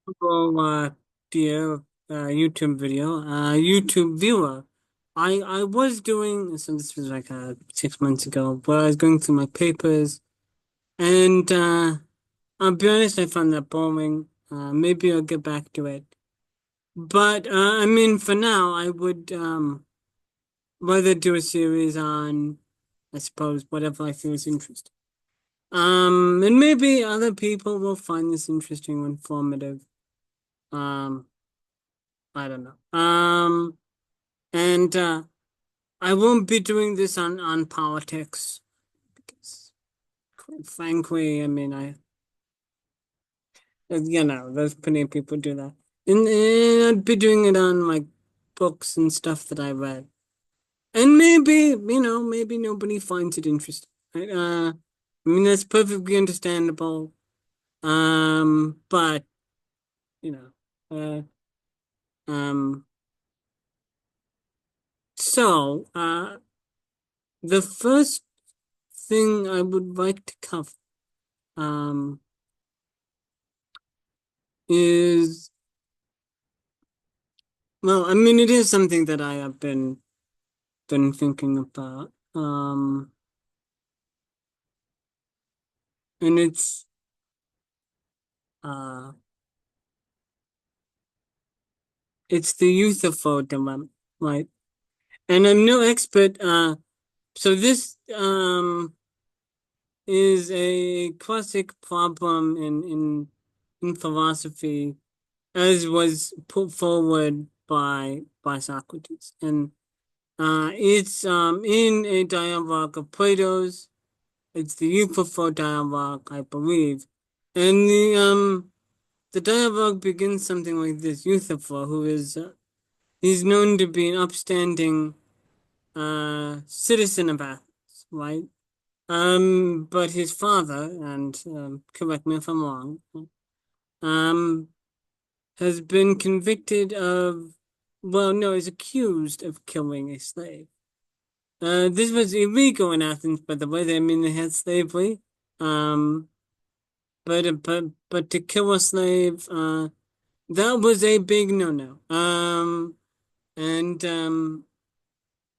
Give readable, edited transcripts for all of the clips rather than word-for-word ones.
Hello, dear YouTube YouTube viewer. I was doing so. This was like 6 months ago, but I was going through my papers, and I'll be honest, I found that boring. Maybe I'll get back to it, but I mean, for now, I would rather do a series on, I suppose, whatever I feel is interesting. And maybe other people will find this interesting or informative. Um, I don't know. And I won't be doing this on politics because, quite frankly, I mean, there's plenty of people do that, and I'd be doing it on like books and stuff that I read, and maybe nobody finds it interesting. Right? I mean, that's perfectly understandable. But you know, um, the first thing I would like to cover, um, is well, I mean, it is something that I have been thinking about. And uh it's the Euthyphro dilemma, right? And I'm no expert. So this is a classic problem in philosophy, as was put forward by Socrates, and it's in a dialogue of Plato's. It's the Euthyphro dialogue, I believe. And the dialogue begins something like this. Euthyphro, who is he's known to be an upstanding citizen of Athens, right? But his father, and correct me if I'm wrong, um, has been convicted of, well, no, is accused of killing a slave. This was illegal in Athens, by the way. I mean, they had slavery. Um, but to kill a slave, that was a big no-no. And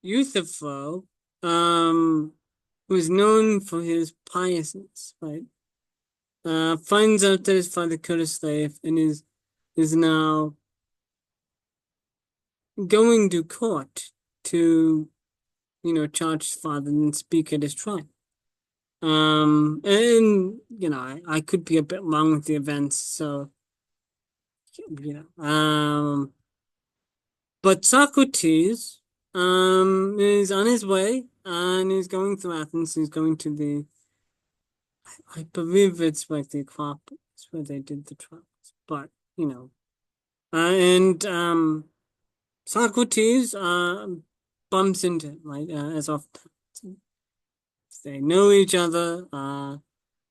Euthyphro, who's known for his piousness, right? Finds out that his father killed a slave and is now going to court to, charge his father and speak at his trial. And I could be a bit wrong with the events, so but Socrates is on his way and he's going through Athens. He's going to I believe it's like the Acropolis where they did the trials. But you know, and Socrates bumps into him, right, as often they know each other.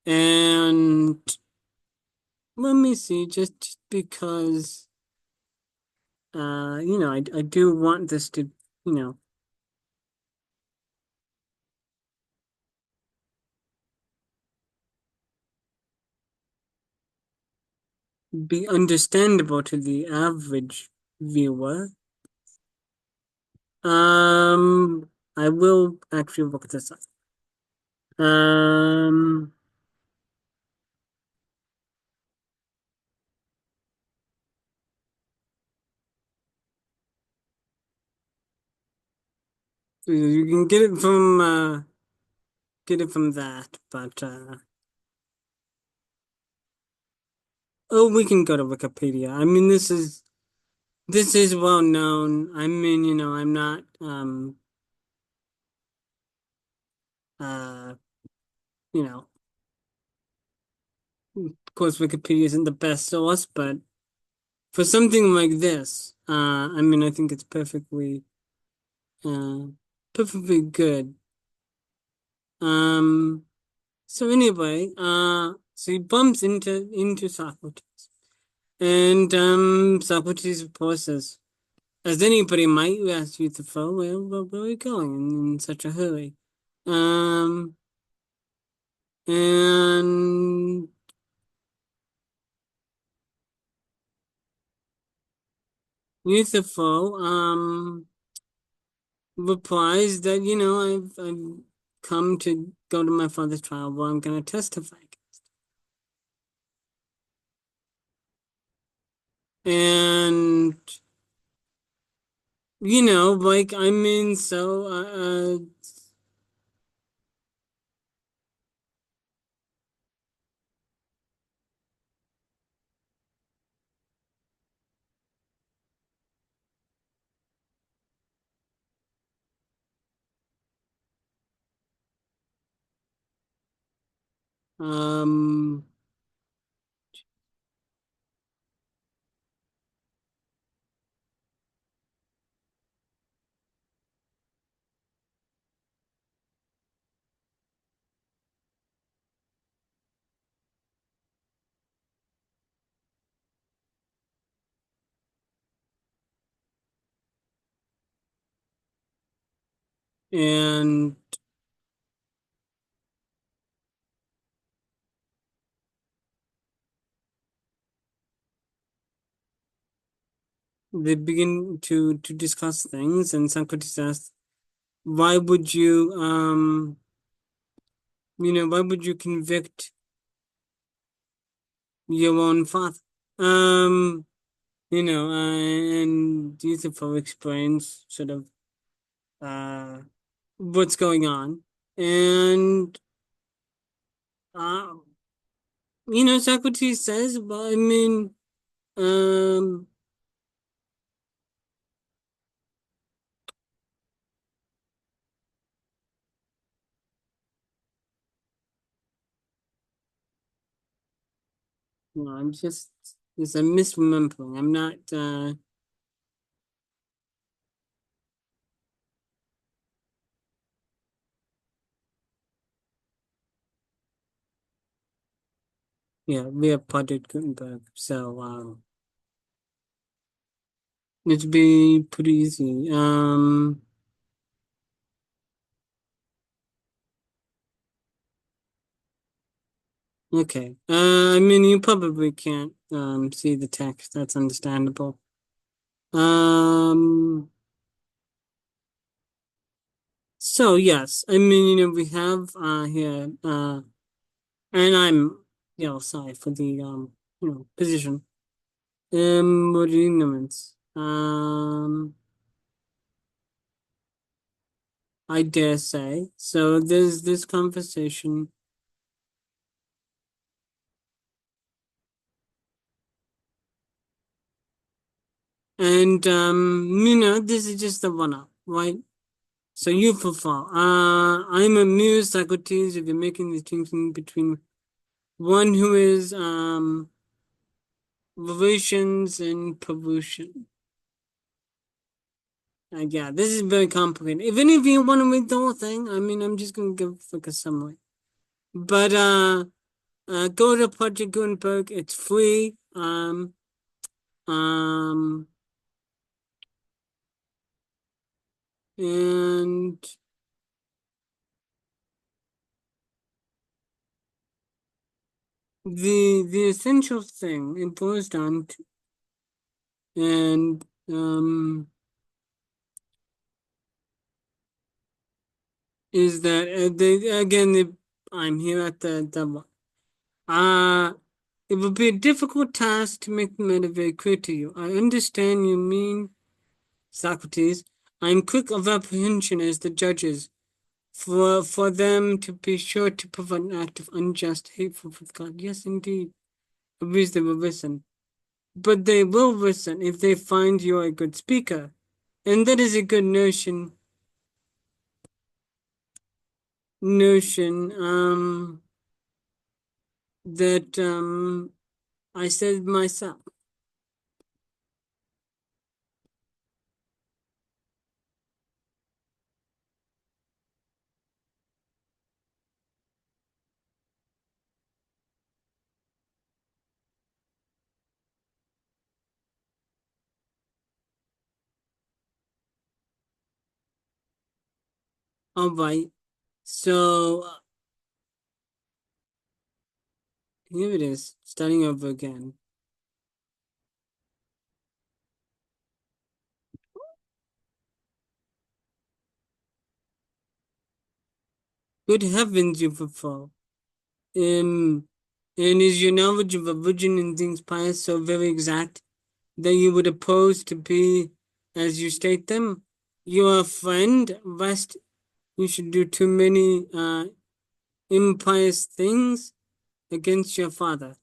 And let me see, just because I do want this to, you know, be understandable to the average viewer. I will actually look this up. Um, you can get it from that, but oh, we can go to Wikipedia. I mean, this is well known. I mean, I'm not uh you know, of course Wikipedia isn't the best source, but for something like this, I mean, I think it's uh perfectly good. Um, so anyway, so he bumps into Socrates, and Socrates, of course, as anybody might, ask you to follow, where are we going in such a hurry? Um, and Euthyphro replies that, I've come to go to my father's trial where I'm gonna testify. And like I mean, so um and they begin to discuss things, and Socrates asks, why would you why would you convict your own father? Um, and Euthyphro explains sort of uh what's going on. And uh Socrates says, well, I mean, um no, I'm just it's a misremembering. I'm not yeah, we have Project Gutenberg, so it'd be pretty easy. Okay. I mean, you probably can't see the text. That's understandable. Um, so yes, I mean, we have here and I'm sorry for the position. What ignorance. I dare say. So there's this conversation, and this is just the one up, right? So you fulfill. I'm amused, Socrates, if you're making the distinction between one who is relations and pollution. Yeah, this is very complicated. If any of you want to read the whole thing, I mean, I'm just gonna give like a summary. But go to Project Gutenberg. It's free. Um, and the essential thing it boils down to, and is that I'm here at the uh it would be a difficult task to make the matter very clear to you. I understand you mean, Socrates. I am quick of apprehension as the judges, for them to be sure to prevent an act of unjust, hateful with God. Yes, indeed. At least they will listen. But they will listen if they find you a good speaker. And that is a good notion, that I said myself. All right. So here it is, starting over again. Good heavens, Euthyphro. Um, and is your knowledge of religion and things pious so very exact that you would oppose to be as you state them? Your friend, lest you should do too many impious things against your father.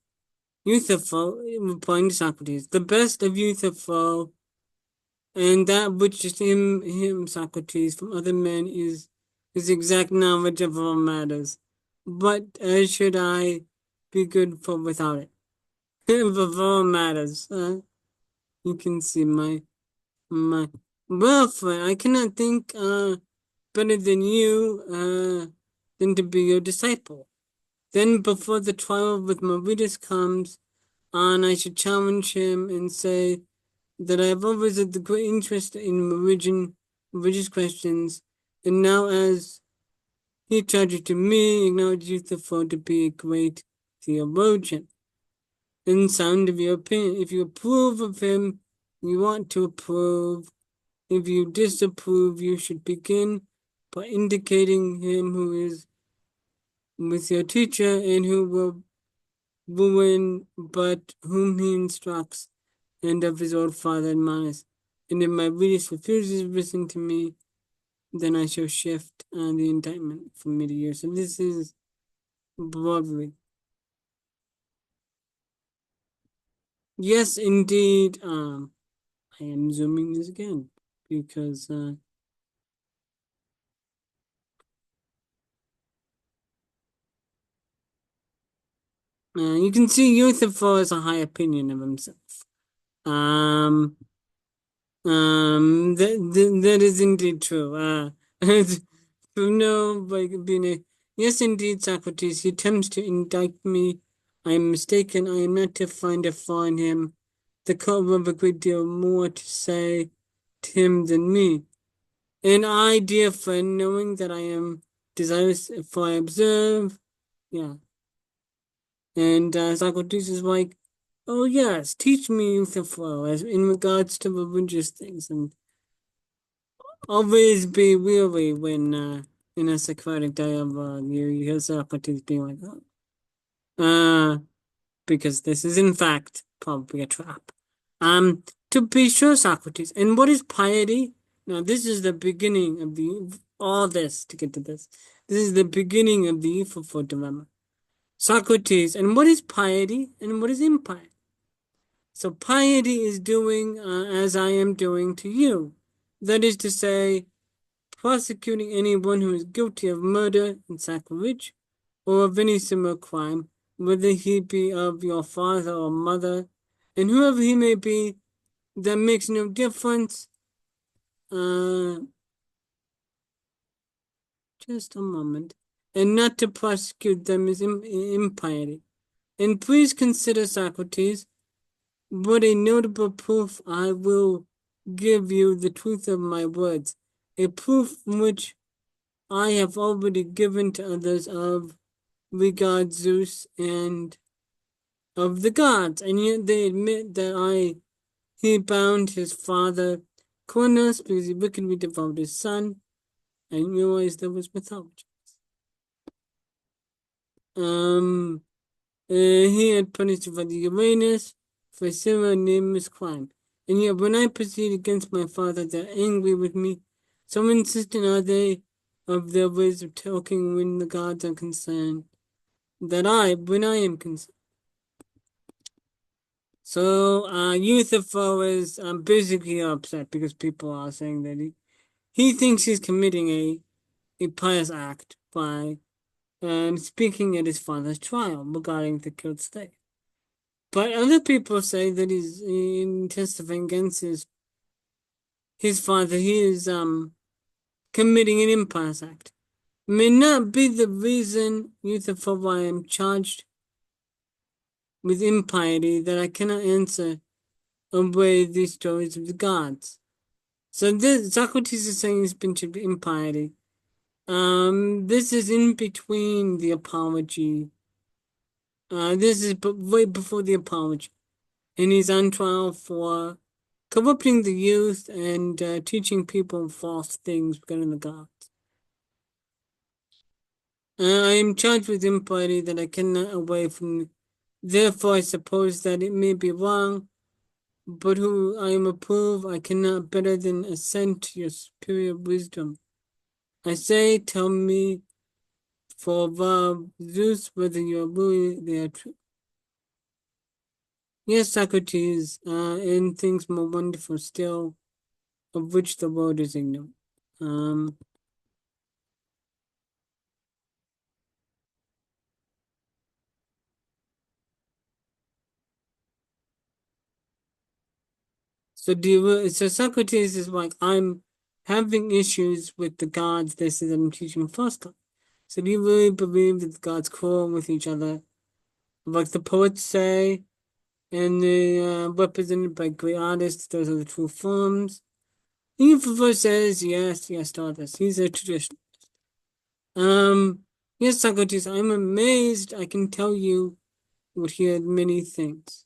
Euthyphro, replying to Socrates, the best of Euthyphro, and that which is him, Socrates, from other men is his exact knowledge of all matters. But as should I be good for without it? Of all matters, you can see my well, friend, I cannot think better than you than to be your disciple. Then before the trial with Meritus comes on, I should challenge him and say that I have always had the great interest in religious questions, and now as he charges to me, acknowledge Euthyphro to be a great theologian. In sound of your opinion, if you approve of him, you want to approve. If you disapprove, you should begin by indicating him who is with your teacher and who will ruin but whom he instructs, and of his old father admonishes. And if my readers refuses to listen to me, then I shall shift the indictment from me to you. So this is broadly. Yes, indeed. I am zooming this again because you can see Euthyphro has a high opinion of himself. Um, that is indeed true. No, like being a yes, indeed, Socrates. He attempts to indict me. I am mistaken. I am not to find a flaw in him. The court will have a great deal more to say to him than me. And I, dear friend, knowing that I am desirous, for I observe, yeah. And Socrates is like, oh yes, teach me Euthyphro as in regards to religious things, and always be weary when in a Socratic dialogue you hear Socrates being like, oh, because this is in fact probably a trap. To be sure, Socrates. And what is piety? Now, this is the beginning of the all this to get to this. This is the beginning of the Euthyphro dilemma. Socrates, and what is piety and what is impiety? So piety is doing as I am doing to you. That is to say, prosecuting anyone who is guilty of murder and sacrilege, or of any similar crime, whether he be of your father or mother, and whoever he may be, that makes no difference. Uh, just a moment. And not to prosecute them is impiety. And please consider, Socrates, what a notable proof I will give you the truth of my words, a proof which I have already given to others of regard Zeus and of the gods, and yet they admit that he bound his father Cronus because he wickedly devoured his son, and realized there was mythology. He had punished for the Uranus for a similar nameless crime, and yet when I proceed against my father, they're angry with me. So insistent are they of their ways of talking when the gods are concerned, that when I am concerned. So, Euthyphro is basically upset because people are saying that he thinks he's committing a pious act by speaking at his father's trial regarding the killed state. But other people say that he's in testifying against his father. He is committing an impious act. May not be the reason, Euthyphro, why I am charged with impiety that I cannot answer away these stories of the gods. So this Socrates is saying he's been to impiety. This is in between the apology. This is way before the apology, and he's on trial for corrupting the youth and teaching people false things regarding the gods. I am charged with impiety that I cannot away from. Therefore, I suppose that it may be wrong, but who I am approved, I cannot better than assent to your superior wisdom. I say, tell me, for Zeus, whether you are really they are true. Yes, Socrates, and things more wonderful still, of which the world is ignorant. Um, so Socrates is like, I'm having issues with the gods. This is I'm teaching first time. So do you really believe that the gods quarrel with each other, like the poets say, and they represented by great artists? Those are the true forms. Euthyphro says, yes, yes, to all this. He's a tradition. Yes, Socrates, I'm amazed. I can tell you would hear many things.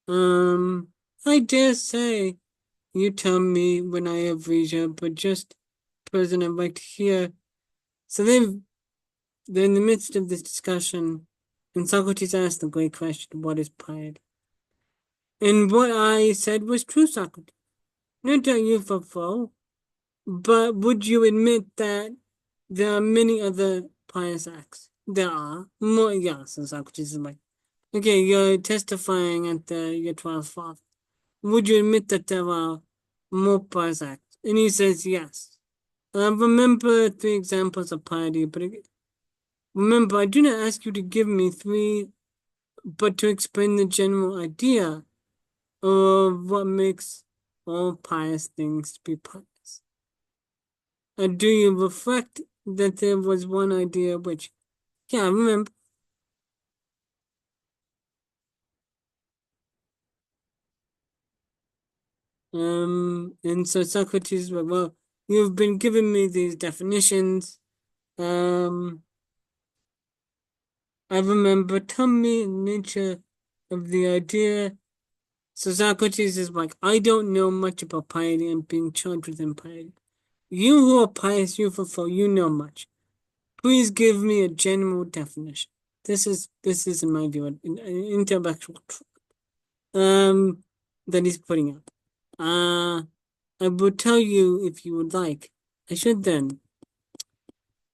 Um, I dare say you tell me when I have leisure, but just present, I'd like to hear. So they're in the midst of this discussion, and Socrates asked the great question, what is piety? And what I said was true, Socrates. Not that you for foe, but would you admit that there are many other pious acts? There are more, yes, and Socrates is like, okay, you're testifying at your trial, father. Would you admit that there are more pious acts? And he says yes. Remember three examples of piety, but remember, I do not ask you to give me three, but to explain the general idea of what makes all pious things to be pious. Do you reflect that there was one idea which, yeah, I remember. And so Socrates, well, you've been giving me these definitions. Um, I remember. Tell me the nature of the idea. So Socrates is like, I don't know much about piety and being charged with impiety. You who are pious, you fulfill, you know much. Please give me a general definition. This is in my view an intellectual truth that he's putting up. I will tell you if you would like. I should then.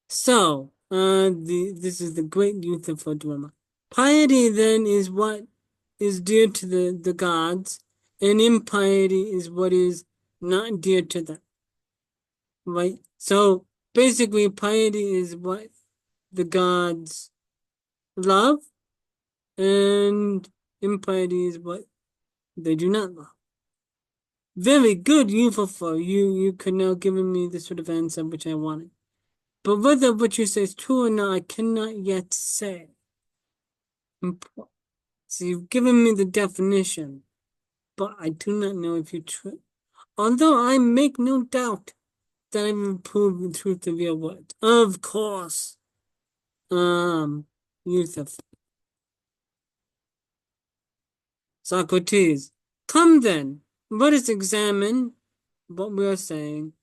So, this is the great Euthyphro dilemma. Piety then is what is dear to the gods, and impiety is what is not dear to them. Right? So basically piety is what the gods love, and impiety is what they do not love. Very good, Euthyphro. You could now given me the sort of answer which I wanted. But whether what you say is true or not, I cannot yet say. So you've given me the definition, but I do not know if you're true. Although I make no doubt that I've improved the truth of your words. Of course. Yusuf. Socrates. Come then, let us examine what we are saying.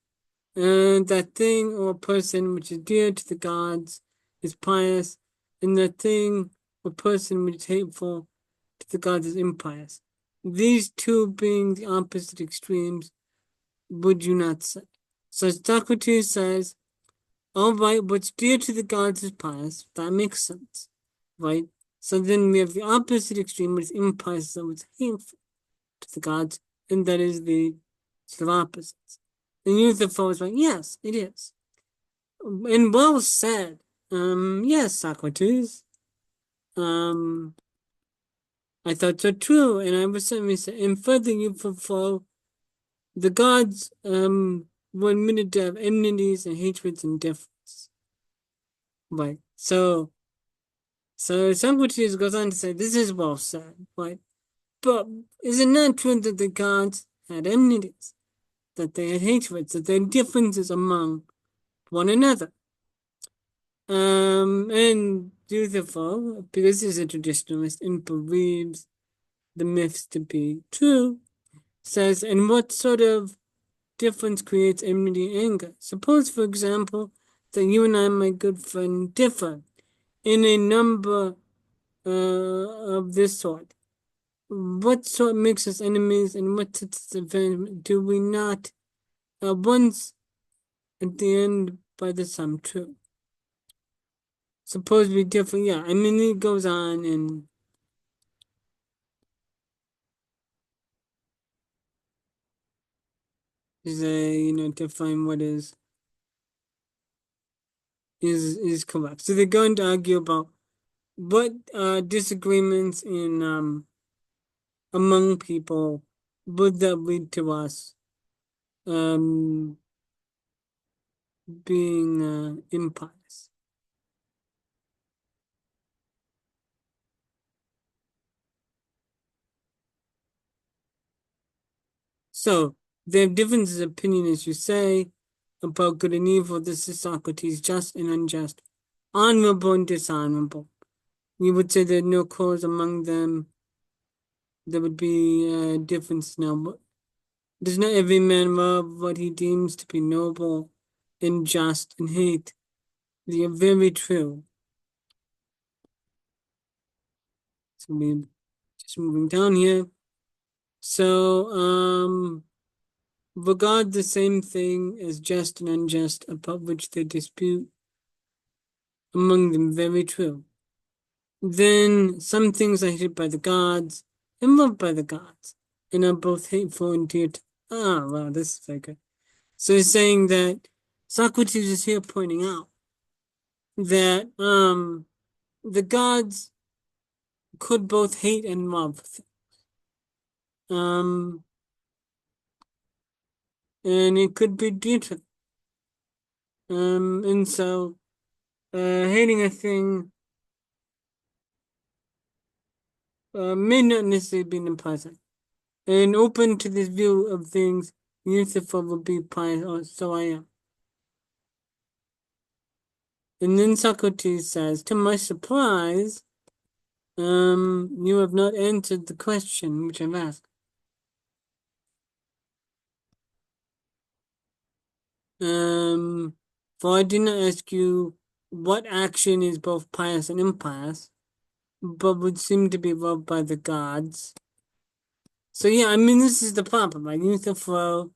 And that thing or person which is dear to the gods is pious, and that thing or person which is hateful to the gods is impious. These two being the opposite extremes, would you not say? So Socrates says, all right, what's dear to the gods is pious. That makes sense, right? So then we have the opposite extreme, which is impious, so it's hateful to the gods, and that is the sort of opposites. And Euthyphro is like, yes, it is. And well said. Yes, Socrates. Um, I thought so too, and I was certainly saying, and further Euthyphro, the gods, were admitted to have enmities and hatreds and difference. Right. So Socrates goes on to say, this is well said, right? But is it not true that the gods had enmities, that they had hatreds, that there are differences among one another? And Euthyphro, because he's a traditionalist and believes the myths to be true, says, and what sort of difference creates enmity and anger? Suppose, for example, that you and I, my good friend, differ in a number of this sort. What sort makes us enemies, and what do we not once at the end by the sum true? Suppose we differ, yeah. I mean, it goes on and is define what is correct. So they're going to argue about what disagreements in among people would that lead to us um being impious. So they have differences of opinion, as you say, about good and evil. This is Socrates, just and unjust, honorable and dishonorable. You would say there are no cause among them. There would be a difference now. But does not every man love what he deems to be noble and just and hate? They are very true. So we just moving down here. So regard the same thing as just and unjust, about which they dispute among them. Very true. Then some things are hated by the gods and loved by the gods, and are both hateful and dear to. Ah, wow, this is very good. So he's saying that Socrates is here pointing out that the gods could both hate and love. Um and it could be dear to and so hating a thing may not necessarily be unpleasant. And open to this view of things, Euthyphro will be pious, or so I am. And then Socrates says, to my surprise, you have not answered the question which I've asked. For I did not ask you what action is both pious and impious, but would seem to be loved by the gods. So yeah, I mean, this is the problem. Like Euthyphro,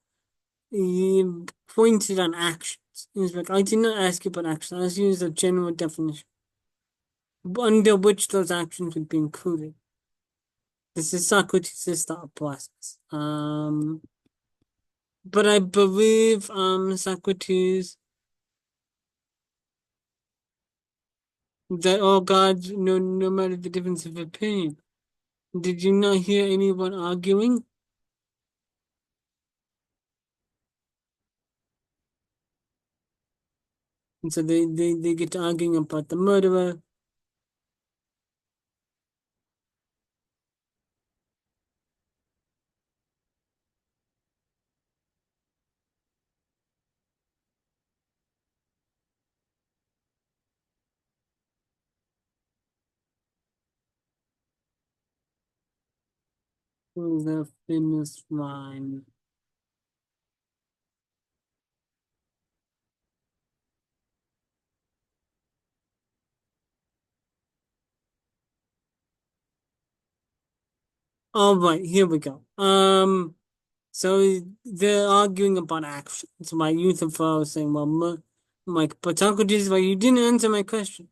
he pointed on actions. He's like, I did not ask you about actions. I asked you a general definition under which those actions would be included. This is Socrates' thought process. But I believe Socrates that all gods, no matter the difference of opinion. Did you not hear anyone arguing? And so they get to arguing about the murderer. The famous line. All right, here we go. So they're arguing about actions. My Euthyphro saying, well, Mike, but Socrates, well, you didn't answer my question.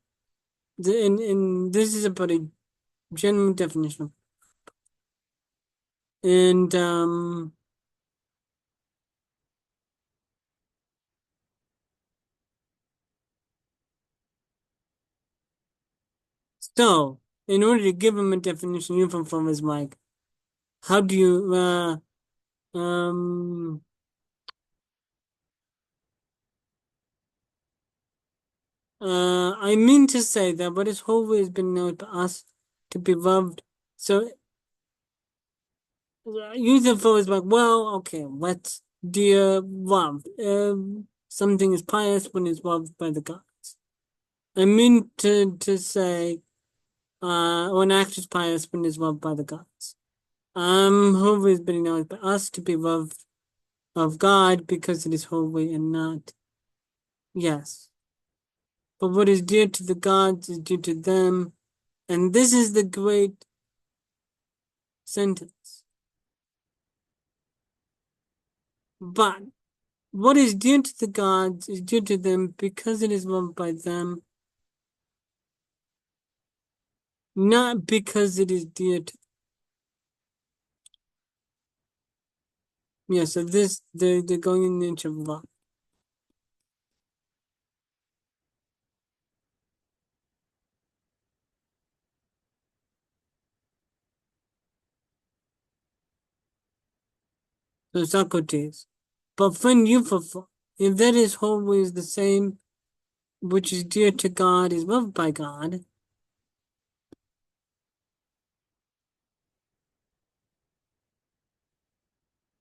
And this is about a general definition. And so in order to give him a definition, Euthyphro is like, how do you um I mean to say that what is holy has been known to us to be loved. So Euthyphro is like, well, okay, let's dear love. Something is pious when it's loved by the gods. I mean to say, when act is pious when it's loved by the gods. Holy has been known by us to be loved of God because it is holy and not. Yes. but what is dear to the gods is dear to them. And this is the great sentence. But what is dear to the gods is dear to them because it is loved by them, not because it is dear to. Yeah, so this, they're going in the nature of love. So Socrates. But friend Euthyphro, if that is always the same, which is dear to God is loved by God,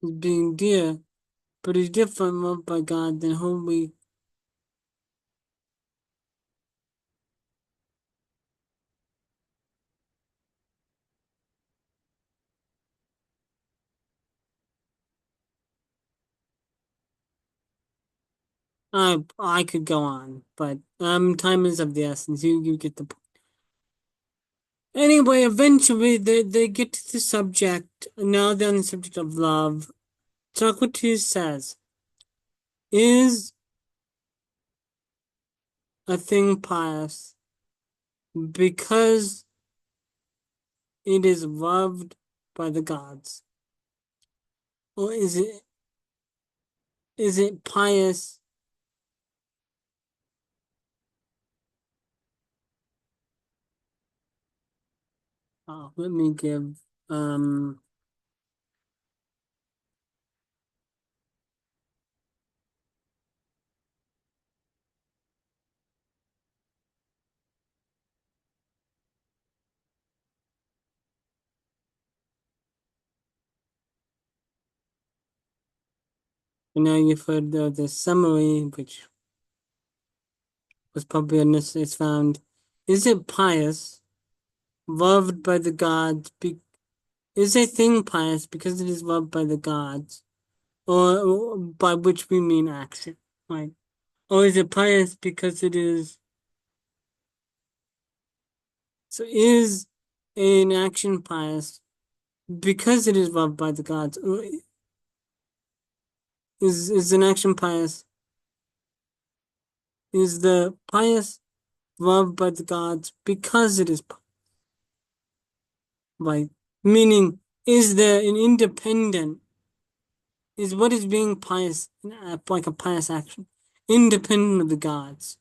is being dear, but is different loved by God than whom we. I could go on, but time is of the essence. You get the point. Anyway, eventually they get to the subject. Now they're on the subject of love. Socrates says, "Is a thing pious because it is loved by the gods, or is it pious?" Let me give um. Now you've heard the summary, which was probably unnecessary. It's found. Is it pious, loved by the gods? Is a thing pious because it is loved by the gods, or by which we mean action, right? Or is it pious because it is? So is an action pious because it is loved by the gods, or is an action pious? Is the pious loved by the gods because it is right? Meaning, is there an independent? Is what is being pious like a pious action, independent of the gods,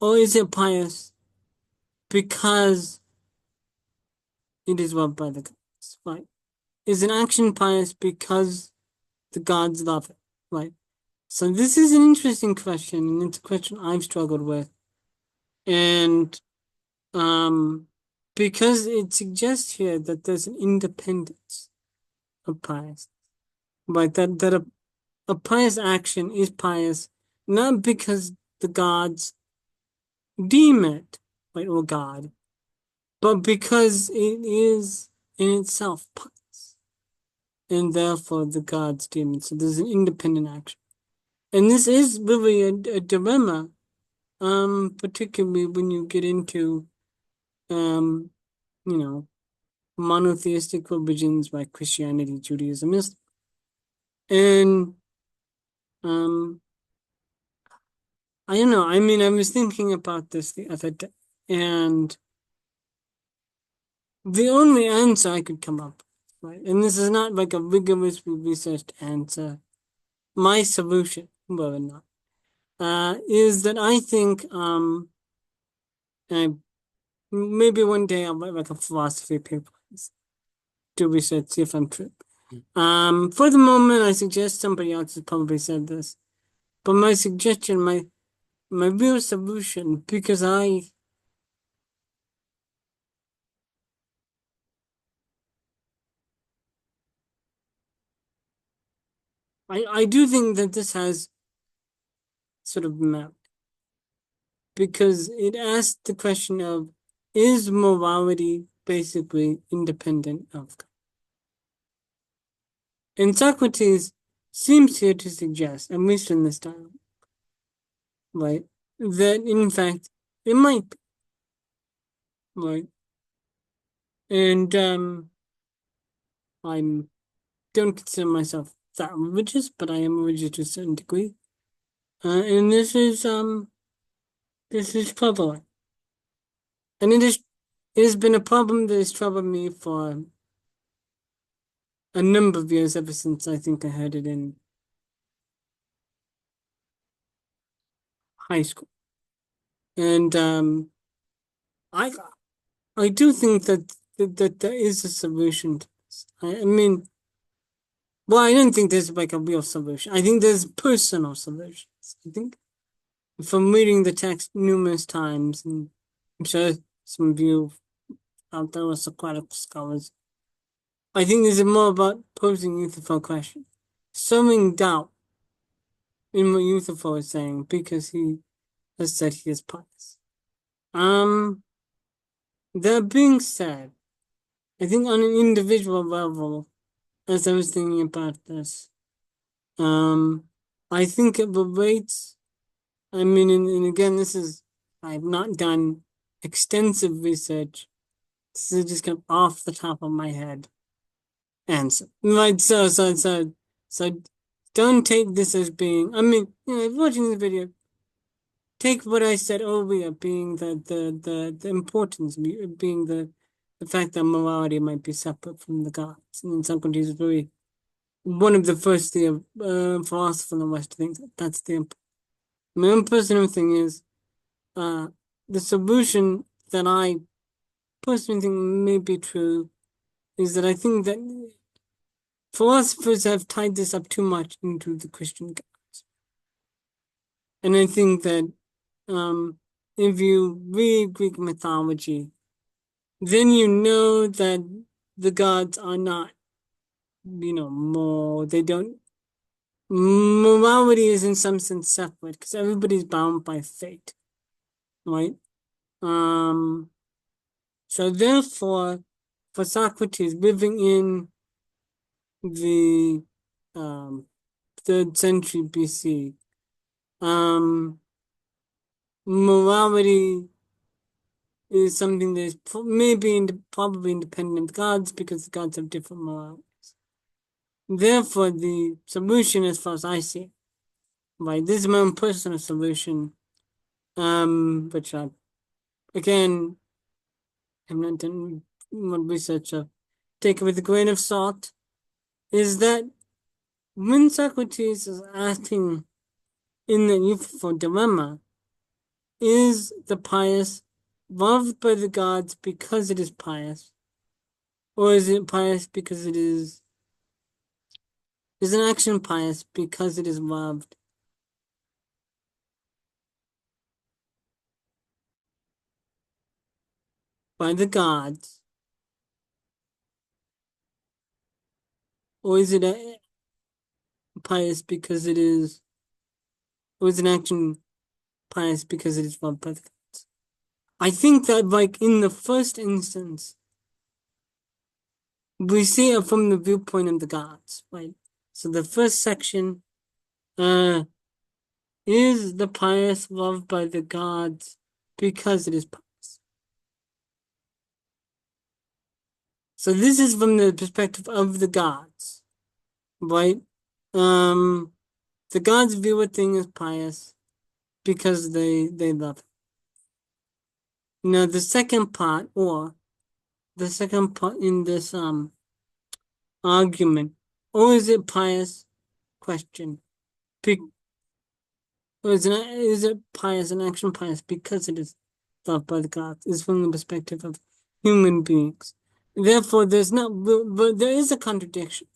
or is it pious because it is loved by the gods? Right? Is an action pious because the gods love it? Right? So this is an interesting question, and it's a question I've struggled with, and um, because it suggests here that there's an independence of pious, right? That a pious action is pious not because the gods deem it, right, or God, but because it is in itself pious, and therefore the gods deem it. So there's an independent action, and this is really a dilemma, particularly when you get into, um, you know, monotheistic religions like Christianity, Judaism, Islam, and um, I don't know. I mean, I was thinking about this the other day, and the only answer I could come up with, right, and this is not like a rigorously researched answer, my solution, whether or not, is that I think, I, maybe one day I'll write like a philosophy paper, do research, see if I'm true. For the moment, I suggest somebody else has probably said this, but my suggestion, my real solution, because I do think that this has sort of merit, because it asks the question of, is morality basically independent of God? And Socrates seems here to suggest, at least in this dialogue, right, that in fact It might be, right? And I'm don't consider myself that religious, but I am religious to a certain degree. And this is prevalent. And it has been a problem that has troubled me for a number of years, ever since I think I heard it in high school. And I I do think that there is a solution to this. I mean, well, I don't think there's like a real solution. I think there's personal solutions. I think from reading the text numerous times, and I'm sure some of you out there are Socratic scholars, I think this is more about posing Euthyphro question, sowing doubt in what Euthyphro is saying because he has said he is pious. That being said, I think on an individual level, as I was thinking about this, um, I think it relates. I mean, and again, I've not done extensive research. This is just kind of off the top of my head answer. Right, so don't take this as being, I mean, if you're watching this video, take what I said earlier being the importance, being the fact that morality might be separate from the gods. And Socrates is really one of the first philosophers in the West to think that that's the important. My own personal thing is uh, the solution that I personally think may be true is that I think that philosophers have tied this up too much into the Christian gods. And I think that if you read Greek mythology, then you know that the gods are not, more, they don't, morality is in some sense separate because everybody's bound by fate, right? Um, so therefore, for Socrates living in the um, 3rd century BC, morality is something that is maybe probably independent of the gods because the gods have different moralities. Therefore, the solution, as far as I see it, right, this is my own personal solution, which I, again, have not done much research of, take it with a grain of salt, is that when Socrates is asking in the Euthyphro dilemma, is the pious loved by the gods because it is pious, or is it pious because is an action pious because it is loved by the gods, or is it pious because or is an action pious because it is loved by the gods? I think that, like, in the first instance, we see it from the viewpoint of the gods, right? So the first section, is the pious loved by the gods because it is pious? So this is from the perspective of the gods, right? The gods view a thing as pious because they love it. Now the second part, or the second part in this argument, or is it pious? Question. Or is it pious, an action pious because it is loved by the gods? Is from the perspective of human beings. Therefore, but there is a contradiction.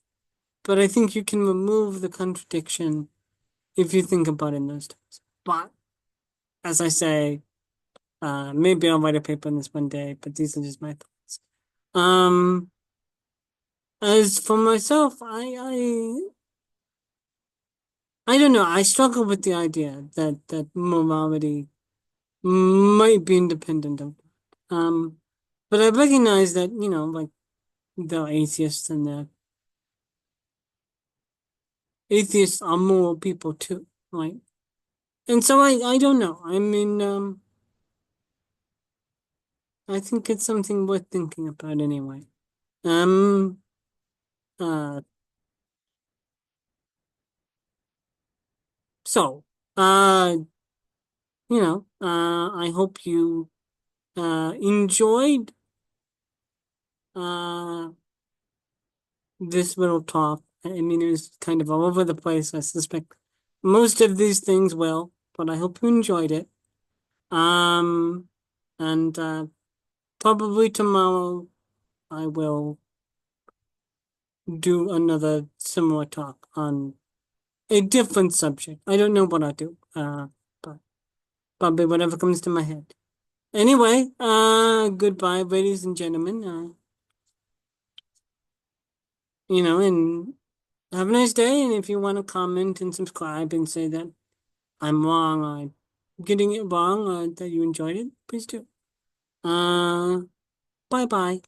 But I think you can remove the contradiction if you think about it in those terms. But as I say, maybe I'll write a paper on this one day, but these are just my thoughts. As for myself, I don't know. I struggle with the idea that morality might be independent of but I recognize that, like, there are atheists, and the atheists are moral people too, right? And so I don't know. I mean, I think it's something worth thinking about anyway. Um, uh, so, uh, I hope you enjoyed uh this little talk. I mean, it was kind of all over the place. I suspect most of these things will, but I hope you enjoyed it. Um, and probably tomorrow I will do another similar talk on a different subject. I don't know what I'll do, but probably whatever comes to my head. Anyway, goodbye, ladies and gentlemen. And have a nice day. And if you want to comment and subscribe and say that I'm wrong or getting it wrong or that you enjoyed it, please do. Uh, bye bye.